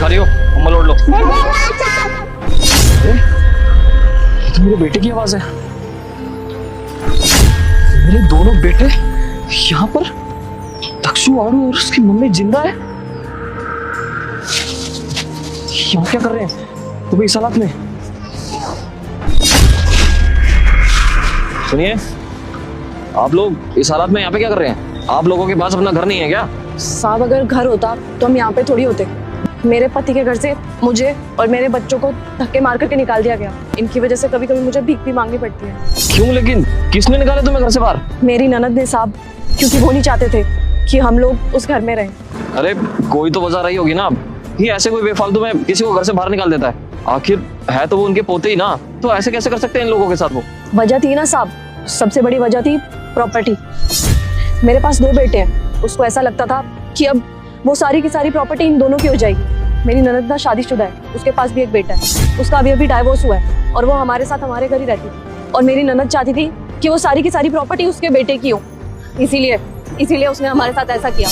दिखा रही हो? कम्बल ओढ़ लो। ये तो मेरे बेटे की आवाज है। मेरे दोनों बेटे यहाँ पर, दक्षु आड़ू और उसकी मम्मी जिंदा है। यहाँ क्या कर रहे हैं तुम्हें इस हालत में? सुनिए, आप लोग इस हालत में यहाँ पे क्या कर रहे हैं? आप लोगों के पास अपना घर नहीं है क्या? साहब, अगर घर होता तो हम यहाँ पे थोड़ी होते। मेरे पति के घर से मुझे और मेरे बच्चों को धक्के मार करके निकाल दिया गया। इनकी वजह से कभी कभी मुझे भीख भी मांगनी पड़ती है। क्यों? लेकिन किसने निकाला तुम्हें घर से बाहर? मेरी ननद ने साहब, क्योंकि वो नहीं चाहते थे कि हम लोग उस घर में रहें। अरे कोई तो वजह रही होगी ना। ये ऐसे कोई बेफालतू में किसी को घर से बाहर निकाल देता है? आखिर है तो वो उनके पोते ही ना, तो ऐसे कैसे कर सकते हैं इन लोगों के साथ वो? वजह थी ना साहब, सबसे बड़ी वजह थी प्रॉपर्टी। मेरे पास 2 बेटे हैं। उसको ऐसा लगता था कि अब वो सारी की सारी प्रॉपर्टी इन दोनों की हो जाएगी। मेरी ननद ना शादीशुदा है, उसके पास भी एक बेटा है। उसका अभी डाइवोर्स हुआ है और वो हमारे साथ हमारे घर ही रहती थी। और मेरी ननद चाहती थी कि वो सारी की सारी प्रॉपर्टी उसके बेटे की हो, इसीलिए उसने हमारे साथ ऐसा किया।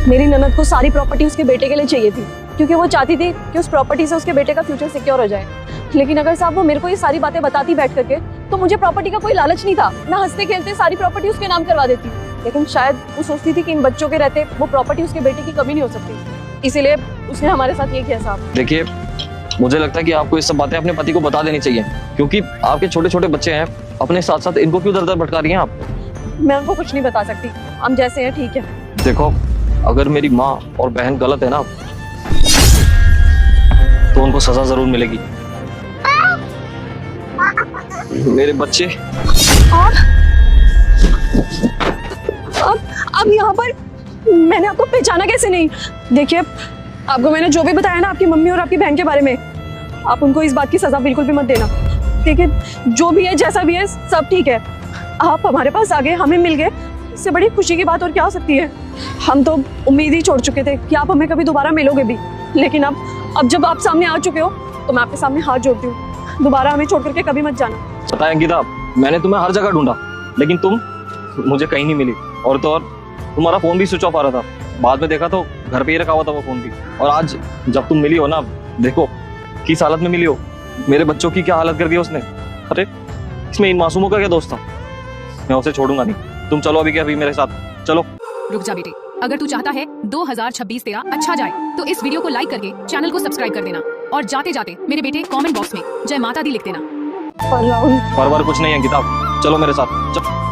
मेरी ननद को सारी प्रॉपर्टी उसके बेटे के लिए चाहिए थी, क्योंकि वो चाहती थी कि उस प्रॉपर्टी से उसके बेटे का फ्यूचर सिक्योर हो जाए। लेकिन अगर साहब वो मेरे को ये सारी बातें बताती बैठ करके, तो मुझे प्रॉपर्टी का कोई लालच नहीं था। मैं हंसते खेलते सारी प्रॉपर्टी उसके नाम करवा देती। लेकिन शायद वो सोचती थी कि इन बच्चों के रहते वो प्रॉपर्टी उसके बेटे की कभी नहीं हो सकती, इसीलिए उसने हमारे साथ ये किया साहब। देखिए, मुझे लगता है कि आपको ये सब बातें अपने पति को बता देनी चाहिए, क्योंकि आपके छोटे छोटे बच्चे हैं। अपने साथ साथ इनको क्यों दर दर भटका रही हैं आप? मैं उनको कुछ नहीं बता सकती, हम जैसे हैं ठीक है। देखो, अगर मेरी माँ और बहन गलत है ना, तो उनको सजा जरूर मिलेगी। मेरे बच्चे अब यहाँ पर मैंने आपको पहचाना कैसे नहीं? देखिए, आपको मैंने जो भी बताया ना आपकी मम्मी और आपकी बहन के बारे में, आप उनको इस बात की सजा बिल्कुल भी मत देना। देखिए, जो भी है जैसा भी है सब ठीक है। आप हमारे पास आ गए, हमें मिल गए, इससे बड़ी खुशी की बात और क्या हो सकती है? हम तो उम्मीद ही छोड़ चुके थे कि आप हमें कभी दोबारा मिलोगे भी। लेकिन अब जब आप सामने आ चुके हो तो मैं आपके सामने हाथ जोड़ती हूँ, दोबारा हमें छोड़ करके कभी मत जाना। पता है अंकिता, मैंने तुम्हें हर जगह ढूंढा, लेकिन तुम मुझे कहीं नहीं मिली। और तो और तुम्हारा फोन भी स्विच ऑफ आ रहा था। बाद में देखा तो घर पे ही रखा हुआ था वो फोन भी। और आज जब तुम मिली हो ना, देखो किस हालत में मिली हो। मेरे बच्चों की क्या हालत कर दी उसने। अरे इसमें इन मासूमों का क्या दोस्त था? मैं उसे छोड़ूंगा नहीं। तुम चलो अभी के अभी मेरे साथ चलो। रुक जा बेटे, अगर तू चाहता है 2026 तेरा अच्छा जाए तो इस वीडियो को लाइक करके चैनल को सब्सक्राइब कर देना। और जाते जाते मेरे बेटे कमेंट बॉक्स में जय माता दी लिख देना। पर राहुल, बार बार कुछ नहीं है अंकिता, चलो मेरे साथ चलो।